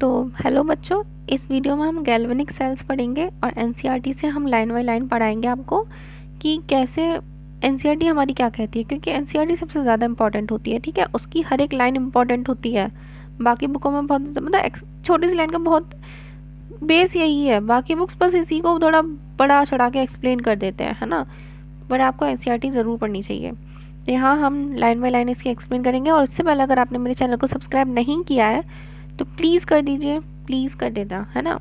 तो हेलो बच्चों, इस वीडियो में हम गैल्वेनिक सेल्स पढ़ेंगे और एनसीईआरटी से हम लाइन बाय लाइन पढ़ाएंगे आपको कि कैसे एनसीईआरटी हमारी क्या कहती है, क्योंकि एनसीईआरटी सबसे ज़्यादा इंपॉर्टेंट होती है। ठीक है, उसकी हर एक लाइन इंपॉर्टेंट होती है। बाकी बुकों में बहुत मतलब छोटी सी लाइन का बहुत बेस यही है, बाकी बुक्स बस इसी को थोड़ा बड़ा चढ़ा के एक्सप्लेन कर देते हैं, है ना। बट आपको एनसीईआरटी ज़रूर पढ़नी चाहिए। तो यहाँ हम लाइन बाय लाइन इसकी एक्सप्लेन करेंगे। और उससे पहले अगर आपने मेरे चैनल को सब्सक्राइब नहीं किया है तो प्लीज़ कर दीजिए, प्लीज़ कर देना, है ना,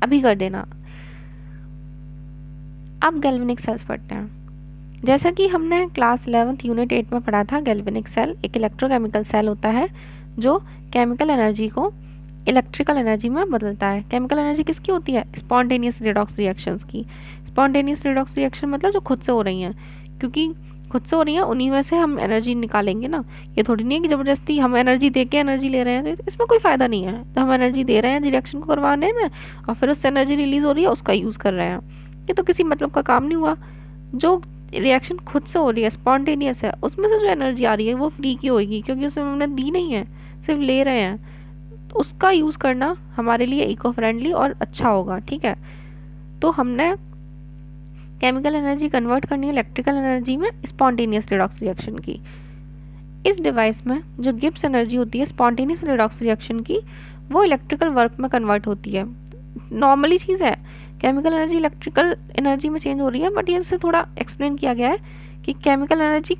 अभी कर देना। अब गैल्वेनिक सेल्स पढ़ते हैं। जैसा कि हमने क्लास 11 यूनिट 8 में पढ़ा था, गैल्वेनिक सेल एक इलेक्ट्रोकेमिकल सेल होता है जो केमिकल एनर्जी को इलेक्ट्रिकल एनर्जी में बदलता है। केमिकल एनर्जी किसकी होती है? स्पॉन्टेनियस रिडॉक्स रिएक्शंस की। स्पॉन्टेनियस रिडॉक्स रिएक्शन मतलब जो खुद से हो रही हैं, क्योंकि खुद से हो रही है उन्हीं में से हम एनर्जी निकालेंगे ना। ये थोड़ी नहीं है कि ज़बरदस्ती हम एनर्जी दे के एनर्जी ले रहे हैं, तो इसमें कोई फ़ायदा नहीं है। तो हम एनर्जी दे रहे हैं रिएक्शन को करवाने में और फिर उससे एनर्जी रिलीज़ हो रही है, उसका यूज़ कर रहे हैं। ये तो किसी मतलब का काम नहीं हुआ। जो रिएक्शन खुद से हो रही है, स्पॉन्टेनियस है, उसमें से जो एनर्जी आ रही है वो फ्री की होगी, क्योंकि उसमें हमने दी नहीं है, सिर्फ ले रहे हैं। तो उसका यूज़ करना हमारे लिए इको फ्रेंडली और अच्छा होगा। ठीक है, तो हमने केमिकल एनर्जी कन्वर्ट करनी है इलेक्ट्रिकल एनर्जी में स्पॉन्टेनियस रिडॉक्स रिएक्शन की। इस डिवाइस में जो गिब्स एनर्जी होती है स्पॉन्टेनियस रिडॉक्स रिएक्शन की, वो इलेक्ट्रिकल वर्क में कन्वर्ट होती है। नॉर्मली चीज़ है, केमिकल एनर्जी इलेक्ट्रिकल एनर्जी में चेंज हो रही है, बट ये से थोड़ा एक्सप्लेन किया गया है कि केमिकल एनर्जी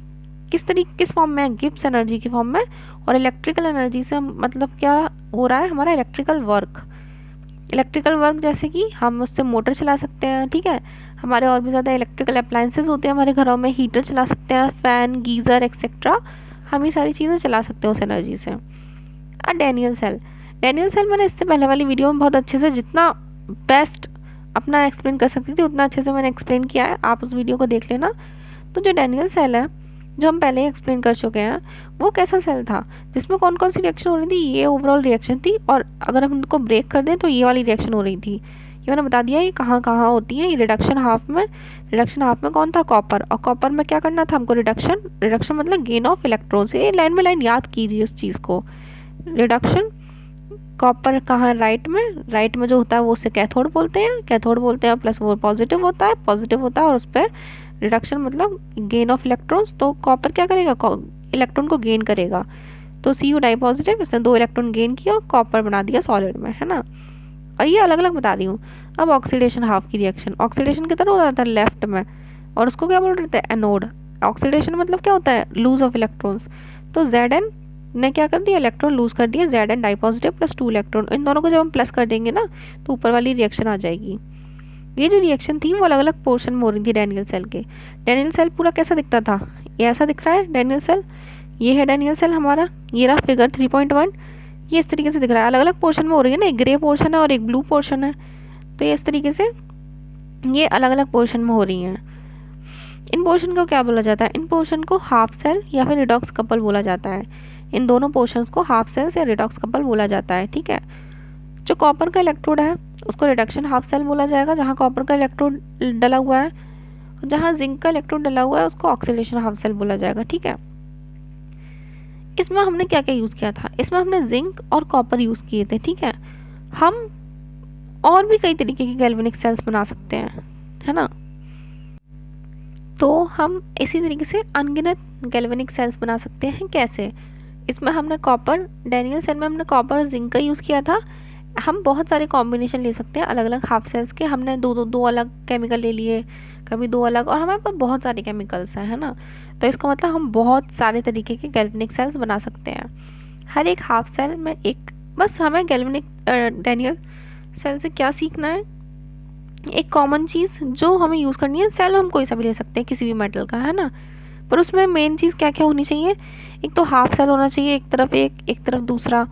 किस फॉर्म में है, गिब्स एनर्जी की फॉर्म में, और इलेक्ट्रिकल एनर्जी से मतलब क्या हो रहा है, हमारा इलेक्ट्रिकल वर्क। इलेक्ट्रिकल वर्क जैसे कि हम उससे मोटर चला सकते हैं। ठीक है, हमारे और भी ज़्यादा इलेक्ट्रिकल अप्लायंसेस होते हैं हमारे घरों में, हीटर चला सकते हैं, फ़ैन, गीज़र एक्सेट्रा, हम ये सारी चीज़ें चला सकते हैं उस एनर्जी से। डैनियल सेल, डैनियल सेल मैंने इससे पहले वाली वीडियो में बहुत अच्छे से, जितना बेस्ट अपना एक्सप्लेन कर सकती थी उतना अच्छे से मैंने एक्सप्लेन किया है, आप उस वीडियो को देख लेना। तो जो डैनियल सेल है, जो हम पहले ही एक्सप्लेन कर चुके हैं, वो कैसा सेल था जिसमें कौन कौन सी रिएक्शन हो रही थी, ये ओवरऑल रिएक्शन थी, और अगर हम उनको ब्रेक कर दें तो ये वाली रिएक्शन हो रही थी। ये मैंने बता दिया ये कहाँ कहाँ होती है। ये रिडक्शन हाफ में, रिडक्शन हाफ में कौन था? कॉपर। और कॉपर में क्या करना था हमको? रिडक्शन। रिडक्शन मतलब गेन ऑफ इलेक्ट्रॉन्स। ये लाइन बाय लाइन याद कीजिए इस चीज़ को। रिडक्शन कॉपर कहाँ? राइट में। राइट में जो होता है वो उसे कैथोड बोलते हैं, कैथोड बोलते हैं, प्लस वो पॉजिटिव होता है, पॉजिटिव होता है, और उस पर रिडक्शन मतलब गेन ऑफ इलेक्ट्रॉन्स। तो कॉपर क्या करेगा? इलेक्ट्रॉन को गेन करेगा। तो Cu डाई पॉजिटिव, इसने 2 इलेक्ट्रॉन गेन किया और कॉपर बना दिया सॉलिड में, है ना। और ये अलग अलग बता रही हूँ। अब ऑक्सीडेशन हाफ की रिएक्शन, ऑक्सीडेशन किधर हो जाता है? लेफ्ट में, और उसको क्या बोल रहे थे? एनोड। ऑक्सीडेशन मतलब क्या होता है? Lose of electrons. तो Zn ने क्या कर दिया? इलेक्ट्रॉन लूज कर दिया। Zn di positive plus 2 electron, इन दोनों को जब हम प्लस कर देंगे ना तो ऊपर वाली रिएक्शन आ जाएगी। ये जो रिएक्शन थी वो अलग अलग पोर्शन में हो रही थी डैनियल सेल के। डैनियल सेल पूरा कैसा दिखता था? ये ऐसा दिख रहा है डैनियल सेल, ये है डैनियल सेल हमारा, ये रहा फिगर 3.1। ये इस तरीके से दिख रहा है, अलग अलग पोर्शन में हो रही है ना, एक ग्रे पोर्शन है और एक ब्लू पोर्शन है। तो ये इस तरीके से ये अलग अलग पोर्शन में हो रही हैं। इन पोर्शन को क्या बोला जाता है? इन पोर्शन को हाफ सेल या फिर रिडॉक्स कपल बोला जाता है। इन दोनों पोर्शंस को हाफ सेल्स या रिडॉक्स कपल बोला जाता है। ठीक है, जो कॉपर का इलेक्ट्रोड है उसको रिडक्शन हाफ सेल बोला जाएगा, जहाँ कॉपर का इलेक्ट्रोड डला हुआ है, और जहाँ जिंक का इलेक्ट्रोड डला हुआ है उसको ऑक्सीडेशन हाफ सेल बोला जाएगा। ठीक है, इसमें हमने क्या क्या यूज़ किया था? इसमें हमने जिंक और कॉपर यूज़ किए थे। ठीक है, हम और भी कई तरीके के गैल्वेनिक सेल्स बना सकते हैं, है ना। तो हम इसी तरीके से अनगिनत गैल्वेनिक सेल्स बना सकते हैं। कैसे? इसमें हमने कॉपर, डैनियल सेल में हमने कॉपर और जिंक का यूज़ किया था। हम बहुत सारे कॉम्बिनेशन ले सकते हैं अलग अलग हाफ सेल्स के। हमने दो अलग केमिकल ले लिए, कभी 2 अलग, और हमारे पास बहुत सारे केमिकल्स हैं, है ना। तो इसका मतलब हम बहुत सारे तरीके के गैल्वेनिक सेल्स बना सकते हैं। हर एक हाफ सेल में एक, बस हमें गैल्वेनिक डैनियल सेल से क्या सीखना है? एक कॉमन चीज़ जो हमें यूज़ करनी है। सेल हम कोई सा भी ले सकते हैं किसी भी मेटल का, है ना, पर उसमें मेन चीज़ क्या क्या होनी चाहिए? एक तो हाफ सेल होना चाहिए, एक तरफ एक तरफ दूसरा,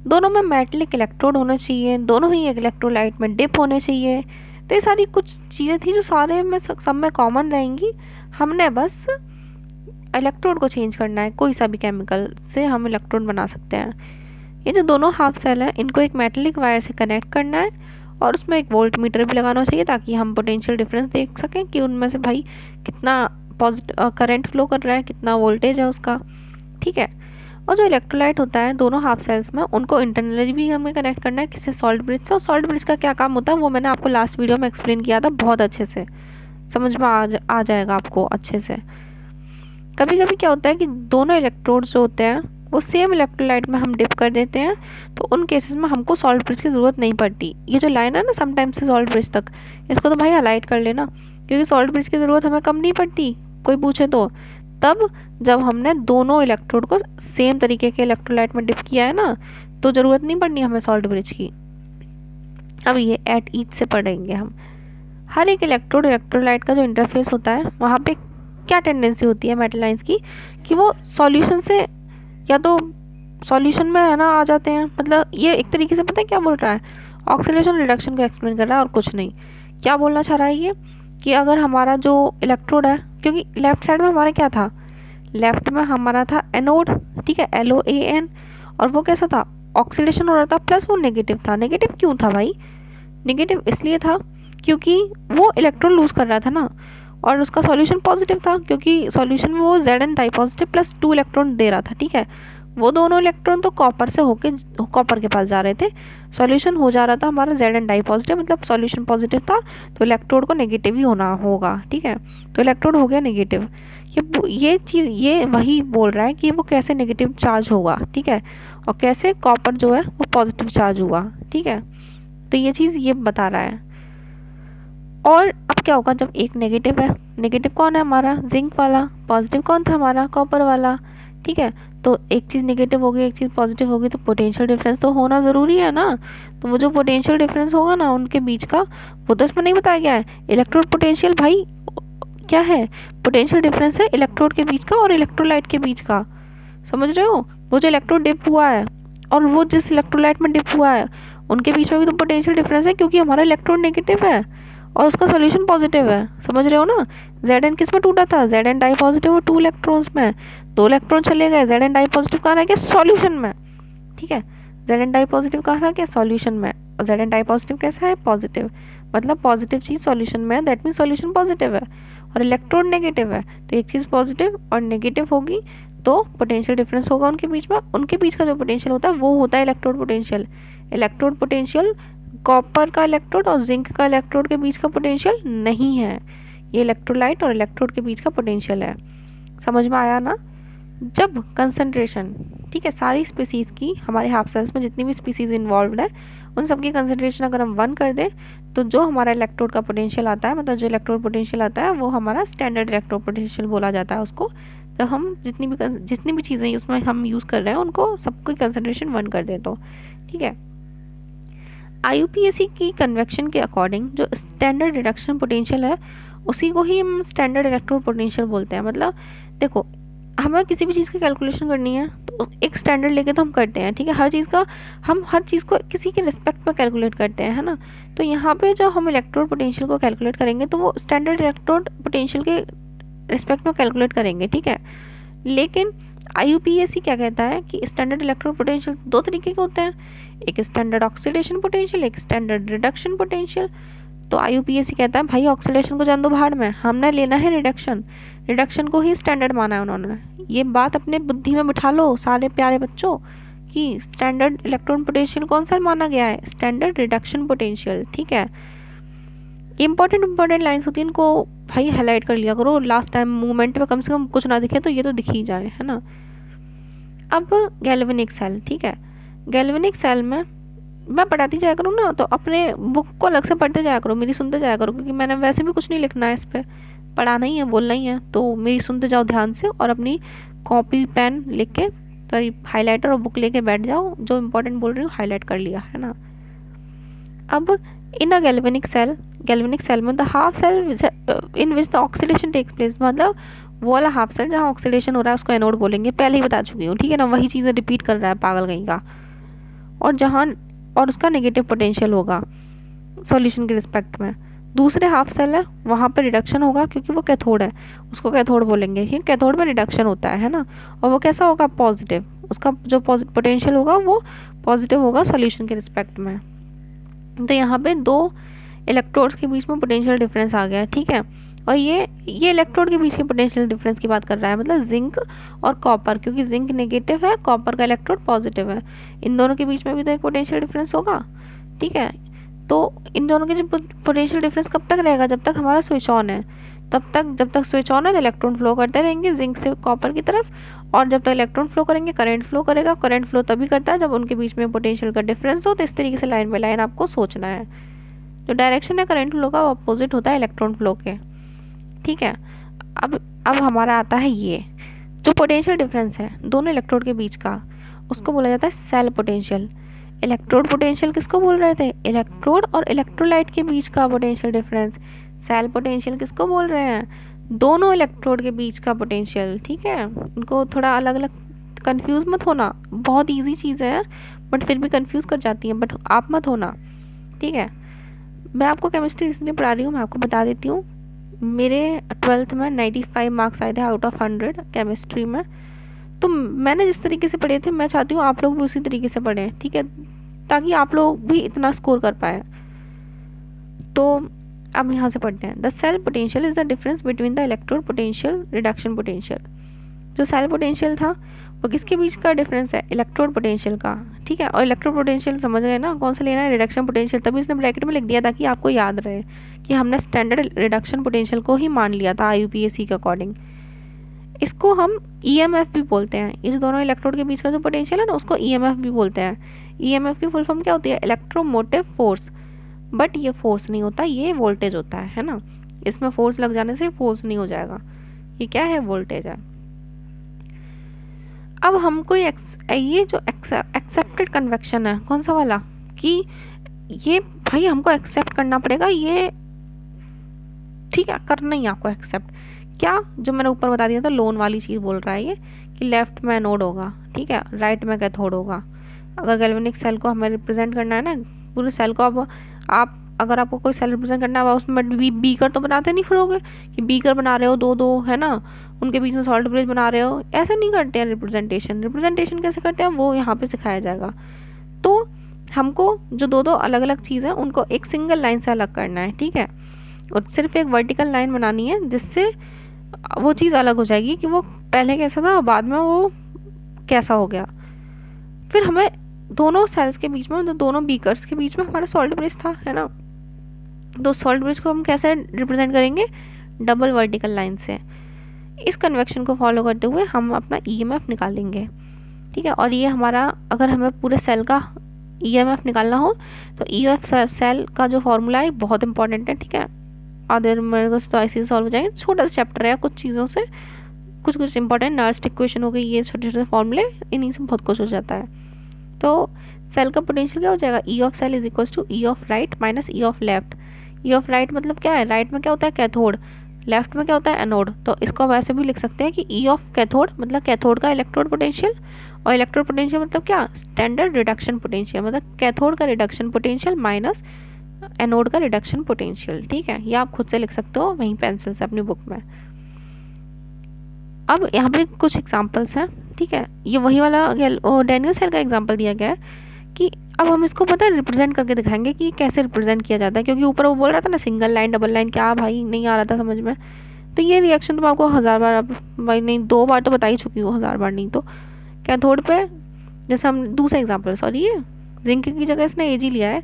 दोनों में मेटलिक इलेक्ट्रोड होना चाहिए, दोनों ही एक इलेक्ट्रोलाइट में डिप होने चाहिए। तो ये सारी कुछ चीज़ें थी जो सारे में सब में कॉमन रहेंगी। हमने बस इलेक्ट्रोड को चेंज करना है, कोई सा भी केमिकल से हम इलेक्ट्रोड बना सकते हैं। ये जो दोनों हाफ सेल हैं इनको एक मेटलिक वायर से कनेक्ट करना है, और उसमें एक वोल्ट मीटर भी लगाना चाहिए ताकि हम पोटेंशियल डिफरेंस देख सकें कि उनमें से भाई कितना पॉजिटिव करंट फ्लो कर रहा है, कितना वोल्टेज है उसका। ठीक है, और जो इलेक्ट्रोलाइट होता है दोनों हाफ सेल्स में, उनको इंटरनली भी हमें कनेक्ट करना है किससे, सॉल्ट ब्रिज से। और सॉल्ट ब्रिज का क्या काम होता है वो मैंने आपको लास्ट वीडियो में एक्सप्लेन किया था, बहुत अच्छे से समझ में आ जाएगा आपको अच्छे से। कभी कभी क्या होता है कि दोनों इलेक्ट्रोड्स जो होते हैं वो सेम इलेक्ट्रोलाइट में हम डिप कर देते हैं, तो उन केसेस में हमको सॉल्ट ब्रिज की ज़रूरत नहीं पड़ती। ये जो लाइन है ना समटाइम्स से सॉल्ट ब्रिज तक, इसको तो भाई हाईलाइट कर लेना, क्योंकि सॉल्ट ब्रिज की ज़रूरत हमें कम नहीं पड़ती कोई पूछे तो, तब जब हमने दोनों इलेक्ट्रोड को सेम तरीके के इलेक्ट्रोलाइट में डिप किया है ना, तो ज़रूरत नहीं पड़नी हमें सॉल्ट ब्रिज की। अब ये एट ईच से पढ़ेंगे हम। हर एक इलेक्ट्रोड इलेक्ट्रोलाइट का जो इंटरफेस होता है वहाँ पे क्या टेंडेंसी होती है मेटल लाइंस की, कि वो सॉल्यूशन से या तो सॉल्यूशन में है ना आ जाते हैं। मतलब ये एक तरीके से पता है क्या बोल रहा है, ऑक्सीडेशन रिडक्शन को एक्सप्लेन कर रहा है और कुछ नहीं। क्या बोलना चाह रहा है ये, कि अगर हमारा जो इलेक्ट्रोड है, क्योंकि लेफ्ट साइड में हमारा क्या था, लेफ्ट में हमारा था एनोड, ठीक है, LOAN, और वो कैसा था, ऑक्सीडेशन हो रहा था, प्लस वो नेगेटिव था। नेगेटिव क्यों था भाई, नेगेटिव इसलिए था क्योंकि वो इलेक्ट्रॉन लूज कर रहा था ना, और उसका सॉल्यूशन पॉजिटिव था, क्योंकि सॉल्यूशन में वो Zn di positive plus 2 electron दे रहा था, ठीक है। वो दोनों इलेक्ट्रॉन तो कॉपर से होके कॉपर के पास जा रहे थे, सॉल्यूशन हो जा रहा था हमारा Zn डाई पॉजिटिव, मतलब सॉल्यूशन पॉजिटिव था, तो इलेक्ट्रोड को नेगेटिव ही होना होगा, ठीक है। तो इलेक्ट्रोड हो गया नेगेटिव। ये चीज़ ये वही बोल रहा है कि वो कैसे नेगेटिव चार्ज होगा, ठीक है, और कैसे कॉपर जो है वो पॉजिटिव चार्ज हुआ, ठीक है। तो ये चीज़ ये बता रहा है। और अब क्या होगा जब एक नेगेटिव है, नेगेटिव कौन है हमारा, जिंक वाला, पॉजिटिव कौन था हमारा, कॉपर वाला, ठीक है। तो एक चीज़ नेगेटिव होगी एक चीज़ पॉजिटिव होगी, तो पोटेंशियल डिफरेंस तो होना ज़रूरी है ना। तो वो जो पोटेंशियल डिफरेंस होगा ना उनके बीच का, वो तो इसमें नहीं बताया गया है। इलेक्ट्रोड पोटेंशियल भाई क्या है, पोटेंशियल डिफरेंस है इलेक्ट्रोड के बीच का और इलेक्ट्रोलाइट के बीच का, समझ रहे हो। वो जो इलेक्ट्रोड डिप हुआ है और वो जिस इलेक्ट्रोलाइट में डिप हुआ है, उनके बीच में भी तो पोटेंशियल डिफरेंस है, क्योंकि हमारा इलेक्ट्रोड नेगेटिव है और उसका सॉल्यूशन पॉजिटिव है, समझ रहे हो ना। Zn किस में टूटा था, Zn डाई पॉजिटिव और 2 इलेक्ट्रॉन्स में, 2 इलेक्ट्रॉन चले गए, Zn डाई पॉजिटिव कहाँ रह गया, सॉल्यूशन में, ठीक है। Zn डाई पॉजिटिव कहाँ रह गया, सॉल्यूशन में, और Zn डाई पॉजिटिव कैसा है, पॉजिटिव, मतलब पॉजिटिव चीज़ सॉल्यूशन में है, दैट मीन सॉल्यूशन पॉजिटिव है, और इलेक्ट्रोड नेगेटिव है, तो एक चीज़ पॉजिटिव और नेगेटिव होगी तो पोटेंशियल डिफरेंस होगा उनके बीच में। उनके बीच का जो पोटेंशियल होता है वो होता है electrode potential. Electrode potential copper का इलेक्ट्रोड और जिंक का इलेक्ट्रोड के बीच का पोटेंशियल नहीं है, ये इलेक्ट्रोलाइट और इलेक्ट्रोड के बीच का पोटेंशियल है। समझ में आया ना। जब कंसंट्रेशन, ठीक है, सारी स्पीसीज़ की, हमारे हाफ सेल्स में जितनी भी स्पीसीज़ इन्वॉल्व है उन सबकी कंसंट्रेशन अगर हम 1 कर दें, तो जो हमारा इलेक्ट्रोड का पोटेंशियल आता है, मतलब जो इलेक्ट्रोड पोटेंशियल आता है वो हमारा स्टैंडर्ड इलेक्ट्रोड पोटेंशियल बोला जाता है उसको। तो हम जितनी भी चीज़ें उसमें हम यूज़ कर रहे हैं उनको सबकी कंसंट्रेशन 1 कर दें तो, ठीक है। IUPAC की कन्वेक्शन के अकॉर्डिंग जो स्टैंडर्ड रिडक्शन पोटेंशियल है उसी को ही हम स्टैंडर्ड इलेक्ट्रोड पोटेंशियल बोलते हैं। मतलब देखो, हमें किसी भी चीज़ की कैलकुलेशन करनी है तो एक स्टैंडर्ड लेके तो हम करते हैं, ठीक है। हर चीज़ का हम हर चीज़ को किसी के रिस्पेक्ट में कैलकुलेट करते हैं, है ना। तो यहाँ पे जो हम इलेक्ट्रोड पोटेंशियल को कैलकुलेट करेंगे तो वो स्टैंडर्ड इलेक्ट्रोड पोटेंशियल के रिस्पेक्ट में कैलकुलेट करेंगे, ठीक है। लेकिन IUPAC क्या कहता है कि स्टैंडर्ड इलेक्ट्रोड पोटेंशियल 2 तरीके के होते हैं, एक स्टैंडर्ड ऑक्सीडेशन पोटेंशियल, एक स्टैंडर्ड रिडक्शन पोटेंशियल। तो IUPAC कहता है भाई ऑक्सीडेशन को जान दो भाड़ में, हमने लेना है रिडक्शन, रिडक्शन को ही स्टैंडर्ड माना है उन्होंने। ये बात अपने बुद्धि में बिठा लो सारे प्यारे बच्चों, कि स्टैंडर्ड इलेक्ट्रॉन पोटेंशियल कौन सा माना गया है, स्टैंडर्ड रिडक्शन पोटेंशियल, ठीक है। इंपॉर्टेंट लाइन्स होती हैं, इनको भाई हाईलाइट कर लिया करो, लास्ट टाइम मूवमेंट में कम से कम कुछ ना दिखे तो ये तो दिख ही जाए, है ना। अब गैल्वेनिक सेल, ठीक है, गैल्वेनिक सेल में मैं पढ़ाती जाया करूँ ना, तो अपने बुक को अलग से पढ़ते जाया करो, मेरी सुनते जाया करो, क्योंकि मैंने वैसे भी कुछ नहीं लिखना है इस पर, पढ़ाना ही है, बोलना ही है, तो मेरी सुनते जाओ ध्यान से और अपनी कॉपी पेन लिख के, सॉरी हाईलाइटर और बुक लेके बैठ जाओ, जो इंपॉर्टेंट बोल रही हूँ हाईलाइट कर लिया, है ना। अब इन अ गैल्वेनिक सेल में the half cell in which the oxidation takes place, मतलब वो वाला हाफ सेल जहाँ ऑक्सीडेशन हो रहा है उसको एनोड बोलेंगे, पहले ही बता चुकी हूँ, ठीक है ना। वही चीज़ें रिपीट कर रहा है पागल कहीं का। और जहाँ और उसका नेगेटिव पोटेंशियल होगा सॉल्यूशन के रिस्पेक्ट में। दूसरे हाफ सेल है वहाँ पे रिडक्शन होगा, क्योंकि वो कैथोड है, उसको कैथोड बोलेंगे, क्योंकि कैथोड में रिडक्शन होता है ना। और वो कैसा होगा, पॉजिटिव, उसका जो पोटेंशियल होगा वो पॉजिटिव होगा सॉल्यूशन के रिस्पेक्ट में। तो यहाँ पे 2 इलेक्ट्रोड्स के बीच में पोटेंशियल डिफरेंस आ गया, ठीक है। और ये इलेक्ट्रोड के बीच के पोटेंशियल डिफरेंस की बात कर रहा है, मतलब जिंक और कॉपर, क्योंकि जिंक नेगेटिव है, कॉपर का इलेक्ट्रोड पॉजिटिव है, इन दोनों के बीच में भी तो एक पोटेंशियल डिफरेंस होगा, ठीक है। तो इन दोनों के जो पोटेंशियल डिफरेंस कब तक रहेगा, जब तक हमारा स्विच ऑन है, तब तक, जब तक स्विच ऑन है तो इलेक्ट्रॉन फ्लो करते रहेंगे जिंक से कॉपर की तरफ, और जब तक इलेक्ट्रॉन फ्लो करेंगे करंट फ्लो करेगा। करंट फ्लो तभी करता है जब उनके बीच में पोटेंशियल का डिफरेंस हो। तो इस तरीके से लाइन बाय लाइन आपको सोचना है। जो डायरेक्शन है करंट फ्लो का वो अपोजिट होता है इलेक्ट्रॉन फ्लो के, ठीक है। अब हमारा आता है ये जो पोटेंशियल डिफरेंस है दोनों इलेक्ट्रोड के बीच का, उसको बोला जाता है सेल पोटेंशियल। इलेक्ट्रोड पोटेंशियल किसको बोल रहे थे, इलेक्ट्रोड और इलेक्ट्रोलाइट के बीच का पोटेंशियल डिफरेंस। सेल पोटेंशियल किसको बोल रहे हैं, दोनों इलेक्ट्रोड के बीच का पोटेंशियल, ठीक है। उनको थोड़ा अलग अलग, कंफ्यूज मत होना, बहुत इजी चीज़ है बट फिर भी कंफ्यूज कर जाती है, बट आप मत होना, ठीक है। मैं आपको केमिस्ट्री इसलिए पढ़ा रही हूँ, मैं आपको बता देती हूँ, मेरे 12th में 95 मार्क्स आए थे आउट ऑफ 100 केमिस्ट्री में। तो मैंने जिस तरीके से पढ़े थे मैं चाहती हूँ आप लोग भी उसी तरीके से पढ़ें, ठीक है, ताकि आप लोग भी इतना स्कोर कर पाए। तो अब यहाँ से पढ़ते हैं। The cell potential is the difference between the electrode potential reduction potential. जो सेल पोटेंशियल था वो किसके बीच का डिफरेंस है, इलेक्ट्रोड पोटेंशियल का, ठीक है। और इलेक्ट्रोड पोटेंशियल समझ गए ना कौन सा लेना है, रिडक्शन पोटेंशियल, तभी इसने ब्रैकेट में लिख दिया ताकि आपको याद रहे कि हमने स्टैंडर्ड रिडक्शन पोटेंशियल को ही मान लिया था IUPAC के अकॉर्डिंग। इसको हम EMF भी बोलते हैं, ये जो दोनों इलेक्ट्रोड के बीच का जो पोटेंशियल है ना उसको EMF भी बोलते हैं। EMF की फुल फॉर्म क्या होती है, इलेक्ट्रोमोटिव फोर्स, बट ये फोर्स नहीं होता, ये वोल्टेज होता है ना। इसमें फोर्स लग जाने से फोर्स नहीं हो जाएगा, ये क्या है, वोल्टेज है। अब हमको ये जो एक्सेप्टेड कन्वेक्शन है कौन सा वाला, कि ये भाई हमको एक्सेप्ट करना पड़ेगा, ये ठीक है, करना ही आपको एक्सेप्ट। क्या, जो मैंने ऊपर बता दिया था लोन वाली चीज़ बोल रहा है ये, कि लेफ्ट में एनोड होगा, ठीक है, राइट में कैथोड होगा। अगर गैल्वेनिक सेल को हमें रिप्रेजेंट करना है ना, पूरे सेल को, अब आप अगर आपको कोई सेल रिप्रेजेंट करना है उसमें बीकर तो बनाते नहीं फिरोगे कि बीकर बना रहे हो दो दो, है ना, उनके बीच में सॉल्ट ब्रिज बना रहे हो, ऐसे नहीं करते हैं रिप्रेजेंटेशन कैसे करते हैं वो यहाँ पे सिखाया जाएगा। तो हमको जो दो दो अलग अलग चीज़ है उनको एक सिंगल लाइन से अलग करना है, ठीक है, और सिर्फ एक वर्टिकल लाइन बनानी है जिससे वो चीज़ अलग हो जाएगी कि वो पहले कैसा था और बाद में वो कैसा हो गया। फिर हमें दोनों सेल्स के बीच में, दोनों बीकर्स के बीच में हमारा सॉल्ट ब्रिज था, है ना, तो सॉल्ट ब्रिज को हम कैसे रिप्रेजेंट करेंगे, डबल वर्टिकल लाइन से। इस कन्वेक्शन को फॉलो करते हुए हम अपना EMF निकालेंगे, ठीक है। और ये हमारा, अगर हमें पूरे सेल का EMF निकालना हो तो EMF सेल का जो फॉर्मूला है बहुत इंपॉर्टेंट है, ठीक है। आधे मेरे को तो ऐसे सॉल्व हो जाएंगे, छोटा सा चैप्टर है, कुछ चीज़ों से कुछ इंपॉर्टेंट नर्स्ट इक्वेशन हो गई, ये छोटे छोटे फॉर्मूले, इन्हीं से बहुत कुछ हो जाता है। तो सेल का पोटेंशियल क्या हो जाएगा, E of cell is equal to E of right minus E of left. E of right मतलब क्या है, राइट में क्या होता है कैथोड, लेफ्ट में क्या होता है एनोड। तो इसको हम ऐसे भी लिख सकते हैं कि E ऑफ कैथोड मतलब कैथोड का इलेक्ट्रोड पोटेंशियल, और इलेक्ट्रोड पोटेंशियल मतलब क्या, स्टैंडर्ड रिडक्शन पोटेंशियल, मतलब कैथोड का रिडक्शन पोटेंशियल माइनस एनोड का रिडक्शन पोटेंशियल, ठीक है। ये आप खुद से लिख सकते हो वहीं पेंसिल से अपनी बुक में। अब यहाँ पे कुछ एग्जांपल्स हैं, ठीक है, ये वही वाला डैनियल सेल का एग्जांपल दिया गया है कि अब हम इसको पता है रिप्रेजेंट करके दिखाएंगे कि कैसे रिप्रेजेंट किया जाता है, क्योंकि ऊपर वो बोल रहा था ना सिंगल लाइन डबल लाइन, क्या भाई नहीं आ रहा था समझ में। तो ये रिएक्शन तो मैं आपको 1000 बार, भाई नहीं 2 बार तो बता ही चुकी हूँ, 1000 बार नहीं। तो कैथोड पे जैसे हम दूसरा एग्जाम्पल, सॉरी ये जिंक की जगह इसने Ag लिया है,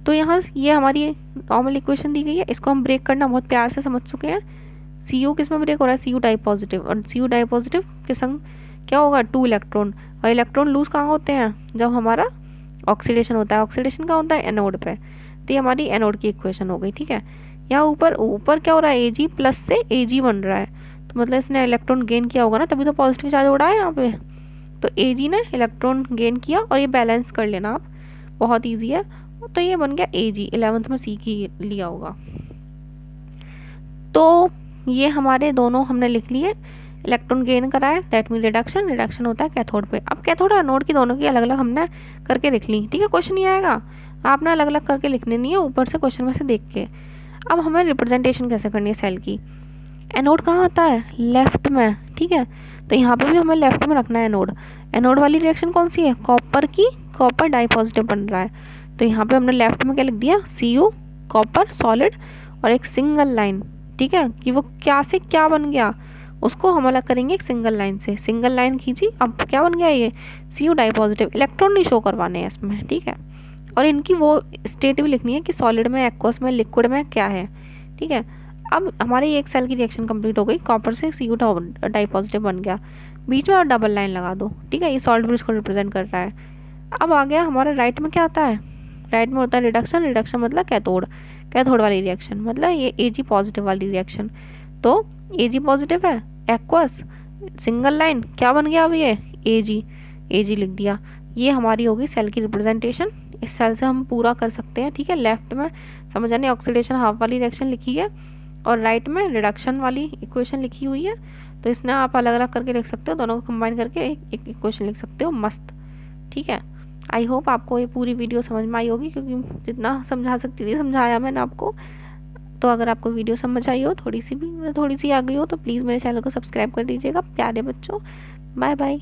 तो यहाँ ये हमारी नॉर्मल इक्वेशन दी गई है, इसको हम ब्रेक करना बहुत प्यार से समझ चुके हैं। Cu किस में ब्रेक हो रहा है, Cu डाई पॉजिटिव, और Cu डाई पॉजिटिव के संग क्या होगा 2 इलेक्ट्रॉन, और इलेक्ट्रॉन लूज कहाँ होते हैं, जब हमारा ऑक्सीडेशन होता है। ऑक्सीडेशन कहाँ होता है, एनोड पे। तो ये हमारी एनोड की इक्वेशन हो गई, ठीक है। यहाँ ऊपर क्या हो रहा है, Ag प्लस से Ag बन रहा है, तो मतलब इसने इलेक्ट्रॉन गेन किया होगा ना, तभी तो पॉजिटिव चार्ज उड़ा है यहाँ पे। तो Ag ने इलेक्ट्रॉन गेन किया, और ये बैलेंस कर लेना आप, बहुत ईजी है। तो ये बन गया Ag, 11th में C की लिया होगा। तो ये हमारे दोनों हमने लिख लिए, इलेक्ट्रॉन गेन करा है, दैट मीन रिडक्शन होता है कैथोड पे। अब कैथोड और एनोड की दोनों की अलग अलग हमने करके लिख ली, ठीक है। क्वेश्चन नहीं आएगा, आपने अलग अलग करके लिखने नहीं है, ऊपर से क्वेश्चन में से देख के। अब हमें रिप्रेजेंटेशन कैसे करनी है सेल की, एनोड कहाँ आता है, लेफ्ट में, ठीक है। तो यहाँ पे भी हमें लेफ्ट में रखना है एनोड। एनोड वाली रिएक्शन कौन सी है, कॉपर की, कॉपर डाई पॉजिटिव बन रहा है, तो यहाँ पे हमने लेफ्ट में क्या लिख दिया, Cu कॉपर सॉलिड और एक सिंगल लाइन ठीक है, कि वो क्या से क्या बन गया, उसको हम अलग करेंगे एक सिंगल लाइन से। सिंगल लाइन खींची, अब क्या बन गया ये Cu डाई पॉजिटिव, इलेक्ट्रॉन नहीं शो करवाने हैं इसमें, ठीक है। और इनकी वो स्टेट भी लिखनी है कि सॉलिड में, एक्वस में, लिक्विड में क्या है, ठीक है। अब हमारी एक सेल की रिएक्शन कंप्लीट हो गई, कॉपर से Cu डाई पॉजिटिव बन गया, बीच में और डबल लाइन लगा दो, ठीक है, ये सॉल्ट ब्रिज को रिप्रेजेंट कर रहा है। अब आ गया हमारा राइट में क्या आता है, राइट में होता है रिडक्शन, रिडक्शन मतलब कैथोड, कैथोड वाली रिएक्शन मतलब ये Ag पॉजिटिव वाली रिएक्शन। तो Ag पॉजिटिव है, एक्वस, सिंगल लाइन, क्या बन गया अब ये Ag लिख दिया। ये हमारी होगी सेल की रिप्रेजेंटेशन, इस सेल से हम पूरा कर सकते हैं, ठीक है। लेफ्ट में समझ आने ऑक्सीडेशन हाफ वाली रिएक्शन लिखी है और राइट में रिडक्शन वाली इक्वेशन लिखी हुई है। तो इसने आप अलग अलग करके लिख सकते हो, दोनों को कंबाइन करके एक इक्वेशन लिख सकते हो, मस्त, ठीक है। आई होप आपको ये पूरी वीडियो समझ में आई होगी, क्योंकि जितना समझा सकती थी समझाया मैंने आपको। तो अगर आपको वीडियो समझ आई हो, थोड़ी सी आ गई हो, तो प्लीज़ मेरे चैनल को सब्सक्राइब कर दीजिएगा प्यारे बच्चों। Bye bye.